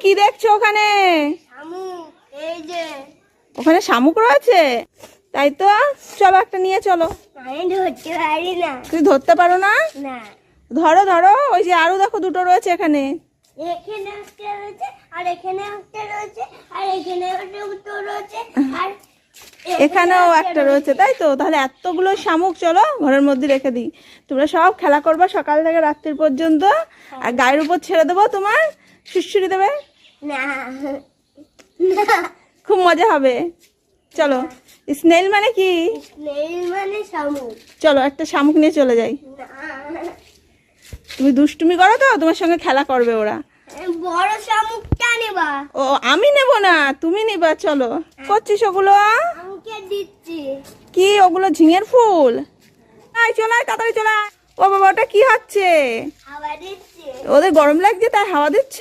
কি দেখছো ওখানে? শামুক, এই যে। ওখানে শামুক রয়েছে, তাই তো। চলো একটা নিয়ে চলো। আমি ধরতে পারি না। তুই ধরতে পারো না? না, ধরো ধরো, ওই যে আরো দেখো দুটো রয়েছে এখানে। এখানে একটা রয়েছে, আর এখানে একটা রয়েছে, আর এখানে একটা রয়েছে, আর এখানেও একটা রয়েছে, তাই তো। তাহলে এতগুলো শামুক চলো ঘরের মধ্যে রেখে দিই। তোমরা সব খেলা করবা সকাল থেকে রাত্রির পর্যন্ত, আর গায়ের উপর ছেড়ে দেবো, তোমার সুড়সুড়ি দেবে, না, না। খুব মজা হবে। চলো। স্নেল মানে কি? স্নেল মানে শামুক। চলো একটা শামুক নিয়ে চলে যাই। না, তুমি দুষ্টুমি করো তো, তোমার সঙ্গে খেলা করবে ওরা। বড় শামুকটা নেবা। ও আমি নেব না, তুমি নিবা। চলো। করছিস ওগুলো? আমাকে দিচ্ছি। কি ওগুলো? ঝিঙের ফুল? আয় চলে আয়, তাড়াতাড়ি চলে আয়। ও বাবা, ওটা কি হচ্ছে? আবার দিচ্ছি। ওদের গরম লাগছে তাই হাওয়া দিচ্ছ?